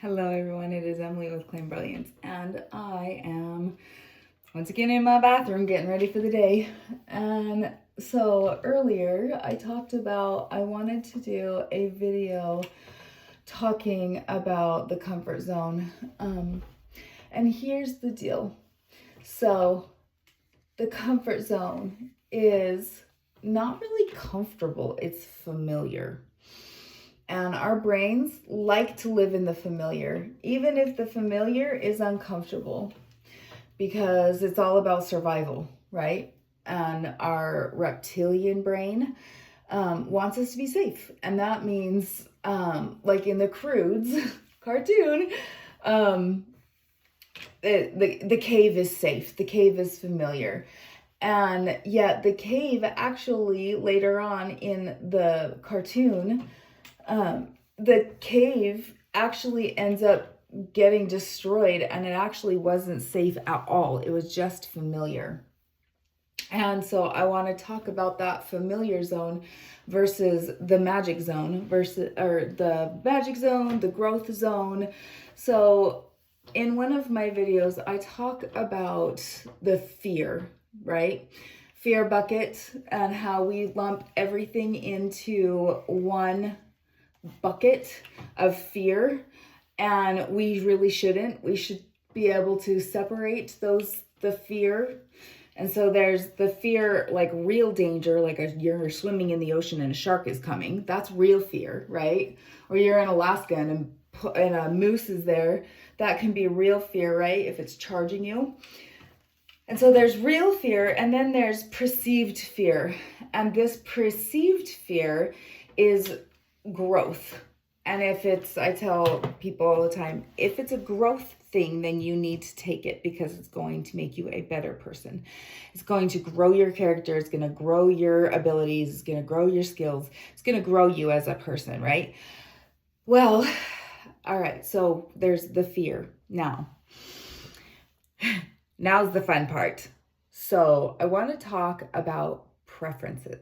Hello everyone, it is Emily with Claim Brilliance, and I am once again in my bathroom getting ready for the day. And so earlier I talked about I wanted to do a video talking about the comfort zone. And here's the deal. So the comfort zone is not really comfortable, it's familiar. And our brains like to live in the familiar, even if the familiar is uncomfortable, because it's all about survival, right? And our reptilian brain wants us to be safe. And that means, like in the Croods cartoon, the cave is safe, the cave is familiar. And yet the cave actually later on in the cartoon, the cave actually ends up getting destroyed, and it actually wasn't safe at all. It was just familiar. And so I want to talk about that familiar zone versus the magic zone, the growth zone. So in one of my videos, I talk about the fear, right? Fear bucket, and how we lump everything into one bucket of fear, and we really shouldn't. We should be able to separate the fear. And so there's the fear, like real danger, like you're swimming in the ocean and a shark is coming. That's real fear, right? Or you're in Alaska and a moose is there. That can be real fear, right? If it's charging you. And so there's real fear, and then there's perceived fear. And this perceived fear is growth. And I tell people all the time, if it's a growth thing, then you need to take it, because it's going to make you a better person. It's going to grow your character. It's going to grow your abilities. It's going to grow your skills. It's going to grow you as a person, right? Well, all right. So there's the fear. Now's the fun part. So I want to talk about preferences.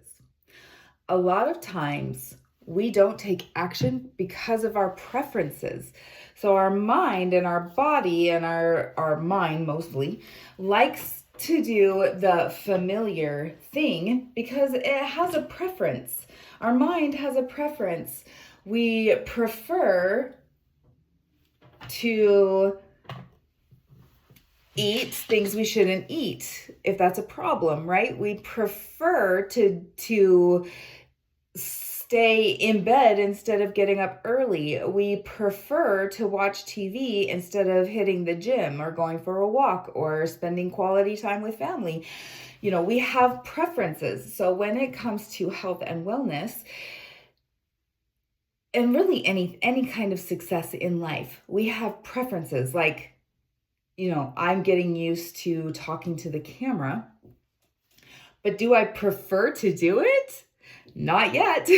A lot of times we don't take action because of our preferences. So our mind and our body, and our mind mostly, likes to do the familiar thing because it has a preference. Our mind has a preference. We prefer to eat things we shouldn't eat, if that's a problem, right? We prefer to stay in bed instead of getting up early. We prefer to watch TV instead of hitting the gym or going for a walk or spending quality time with family. We have preferences. So when it comes to health and wellness, and really any kind of success in life, we have preferences. Like, I'm getting used to talking to the camera, but do I prefer to do it? Not yet.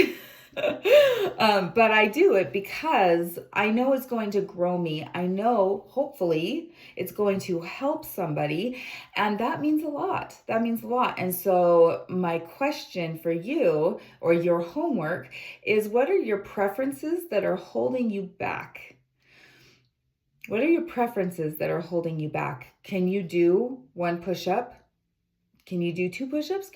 But I do it because I know it's going to grow me. I know, hopefully, it's going to help somebody. And that means a lot. That means a lot. And so my question for you, or your homework, is what are your preferences that are holding you back? What are your preferences that are holding you back? Can you do one push-up? Can you do 2 push-ups?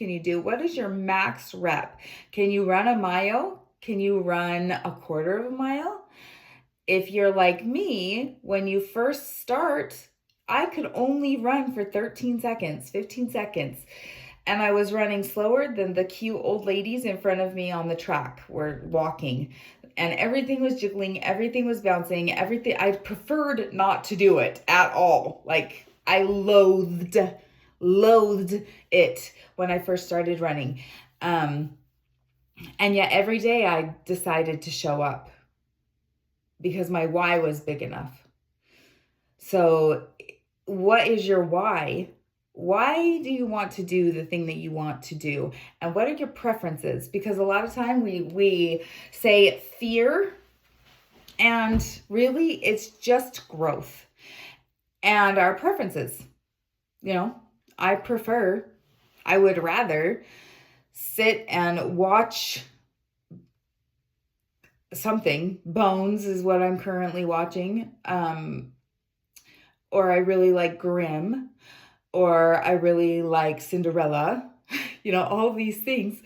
What is your max rep? Can you run a mile? Can you run a quarter of a mile? If you're like me, when you first start, I could only run for 13 seconds, 15 seconds. And I was running slower than the cute old ladies in front of me on the track were walking. And everything was jiggling, everything was bouncing, everything. I preferred not to do it at all. Like, I loathed it when I first started running. And yet every day I decided to show up because my why was big enough. So what is your why? Why do you want to do the thing that you want to do? And what are your preferences? Because a lot of time we say fear, and really it's just growth and our preferences. I would rather sit and watch something. Bones is what I'm currently watching. Or I really like Grimm, or I really like Cinderella. All of these things,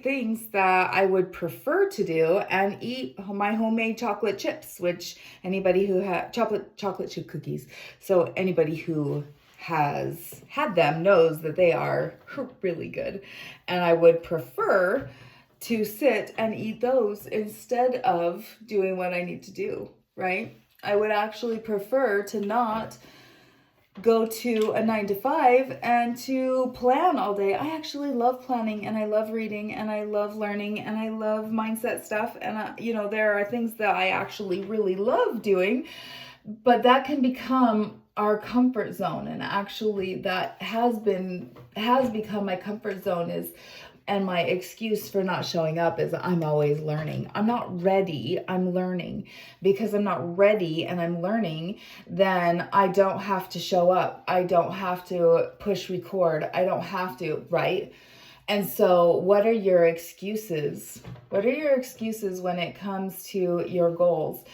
things that I would prefer to do, and eat my homemade chocolate chips, which anybody who had chocolate chip cookies. So anybody who has had them knows that they are really good. And I would prefer to sit and eat those instead of doing what I need to do, right? I would actually prefer to not go to a 9 to 5 and to plan all day. I actually love planning, and I love reading, and I love learning, and I love mindset stuff. And there are things that I actually really love doing, but that can become our comfort zone. And actually that has become my comfort zone, and my excuse for not showing up is I'm always learning. I'm not ready, I'm learning. Because I'm not ready and I'm learning, then I don't have to show up. I don't have to push record. I don't have to, right? And so what are your excuses? What are your excuses when it comes to your goals?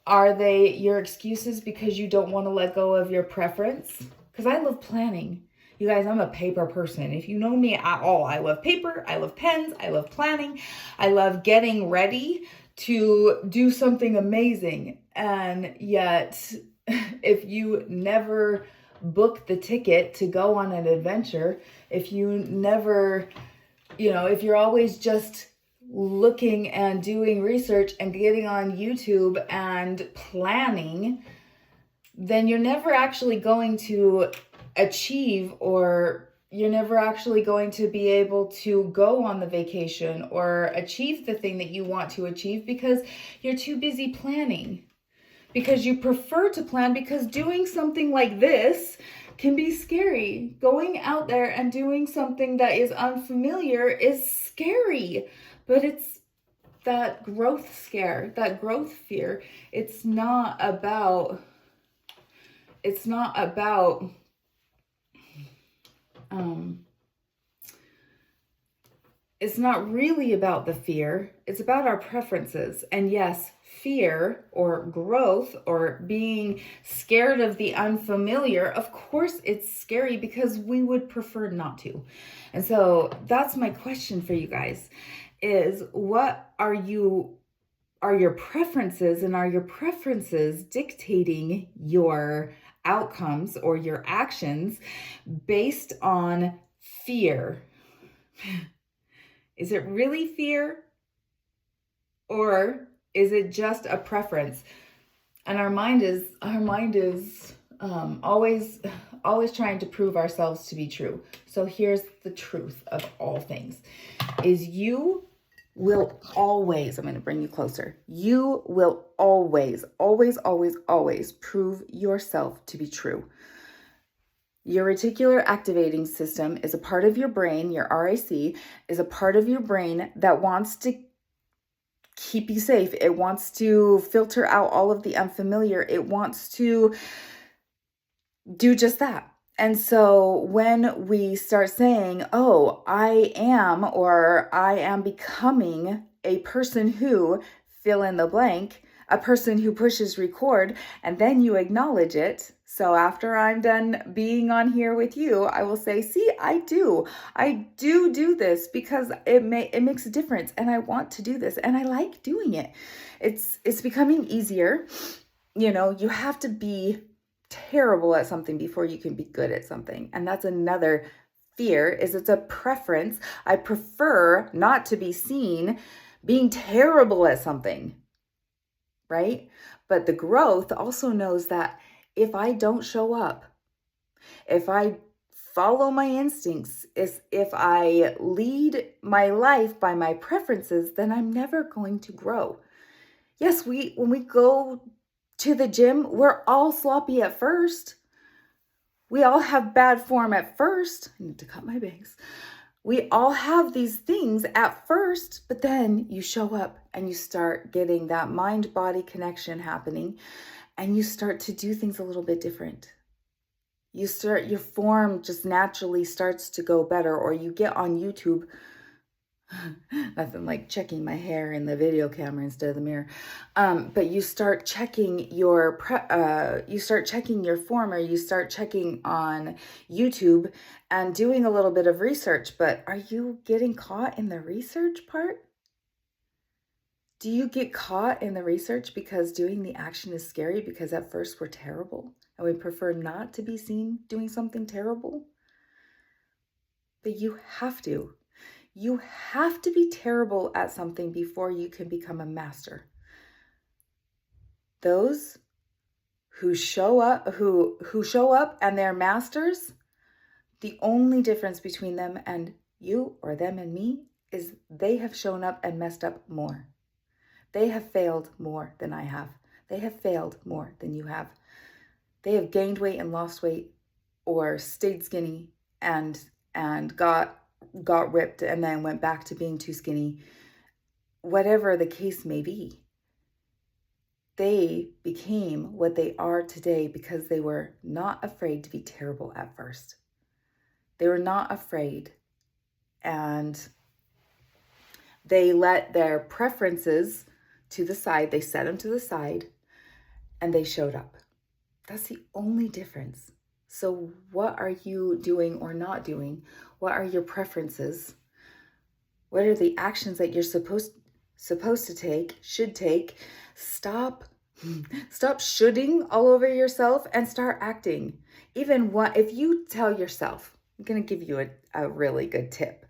Are they your excuses because you don't want to let go of your preference? Because I love planning. You guys, I'm a paper person. If you know me at all, I love paper, I love pens, I love planning, I love getting ready to do something amazing. And yet, if you never book the ticket to go on an adventure, if you never, if you're always just looking and doing research and getting on YouTube and planning, then you're never actually going to achieve, or you're never actually going to be able to go on the vacation or achieve the thing that you want to achieve, because you're too busy planning, because you prefer to plan, because doing something like this can be scary. Going out there and doing something that is unfamiliar is scary, but it's that growth scare, that growth fear. It's not it's not really about the fear. It's about our preferences. And yes, fear or growth or being scared of the unfamiliar, of course it's scary, because we would prefer not to. And so that's my question for you guys, is what are your preferences, and are your preferences dictating your outcomes or your actions based on fear? Is it really fear, or is it just a preference? And our mind is always trying to prove ourselves to be true. So here's the truth of all things: is you will always, I'm going to bring you closer. You will always prove yourself to be true. Your reticular activating system is a part of your brain, your RAC is a part of your brain that wants to keep you safe. It wants to filter out all of the unfamiliar. It wants to do just that. And so when we start saying, oh, I am becoming a person who, fill in the blank, a person who pushes record, and then you acknowledge it. So after I'm done being on here with you, I will say, see, I do this because it makes a difference, and I want to do this, and I like doing it. It's becoming easier. You have to be terrible at something before you can be good at something. And that's another fear, is it's a preference. I prefer not to be seen being terrible at something, right? But the growth also knows that if I don't show up, if I follow my instincts, if I lead my life by my preferences, then I'm never going to grow. Yes, when we go to the gym, we're all sloppy at first. We all have bad form at first. I need to cut my bangs. We all have these things at first, but then you show up and you start getting that mind-body connection happening, and you start to do things a little bit different. Your form just naturally starts to go better, or you get on YouTube. Nothing like checking my hair in the video camera instead of the mirror. But you start checking your you start checking your form, or you start checking on YouTube and doing a little bit of research. But are you getting caught in the research part? Do you get caught in the research because doing the action is scary, because at first we're terrible and we prefer not to be seen doing something terrible? But you have to. You have to be terrible at something before you can become a master. Those who show up and they're masters, the only difference between them and you, or them and me, is they have shown up and messed up more. They have failed more than I have. They have failed more than you have. They have gained weight and lost weight, or stayed skinny and got ripped and then went back to being too skinny. Whatever the case may be, they became what they are today because they were not afraid to be terrible at first. They were not afraid, and they let their preferences to the side, they set them to the side, and they showed up. That's the only difference. So what are you doing or not doing? What are your preferences? What are the actions that you're supposed to take, should take? Stop shoulding all over yourself and start acting. Even if you tell yourself, I'm going to give you a really good tip,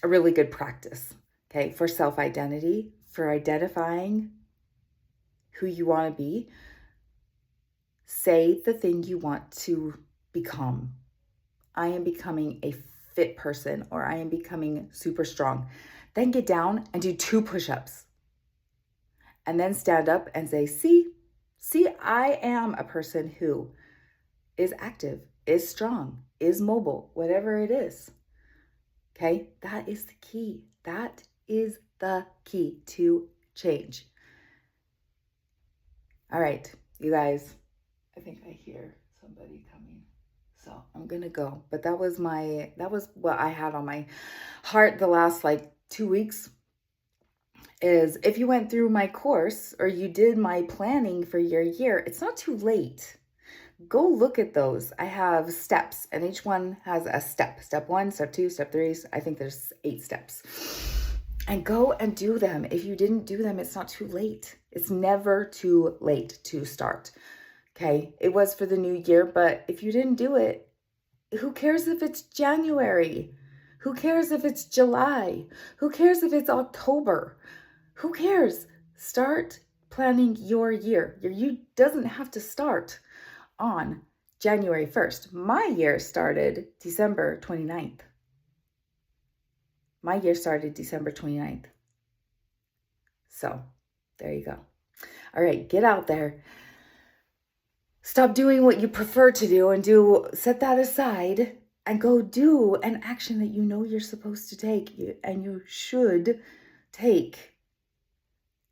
a really good practice, okay, for self-identity, for identifying who you want to be. Say the thing you want to become. I am becoming a fit person, or I am becoming super strong. Then get down and do 2 push-ups. And then stand up and say, see, I am a person who is active, is strong, is mobile, whatever it is. Okay, that is the key. That is the key to change. All right, you guys, I think I hear somebody coming. So I'm going to go. But that was what I had on my heart the last 2 weeks. Is if you went through my course or you did my planning for your year, it's not too late. Go look at those. I have steps, and each one has a step. Step 1, step 2, step 3. I think there's 8 steps. And go and do them. If you didn't do them, it's not too late. It's never too late to start. Okay? It was for the new year, but if you didn't do it, who cares if it's January? Who cares if it's July? Who cares if it's October? Who cares? Start planning your year. Your year doesn't have to start on January 1st. My year started December 29th. My year started December 29th. So there you go. All right, get out there. Stop doing what you prefer to do and set that aside and go do an action that you know you're supposed to take and you should take.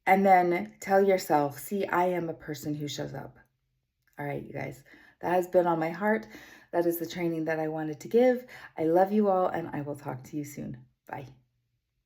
And then tell yourself, see, I am a person who shows up. All right, you guys, that has been on my heart. That is the training that I wanted to give. I love you all, and I will talk to you soon. Bye.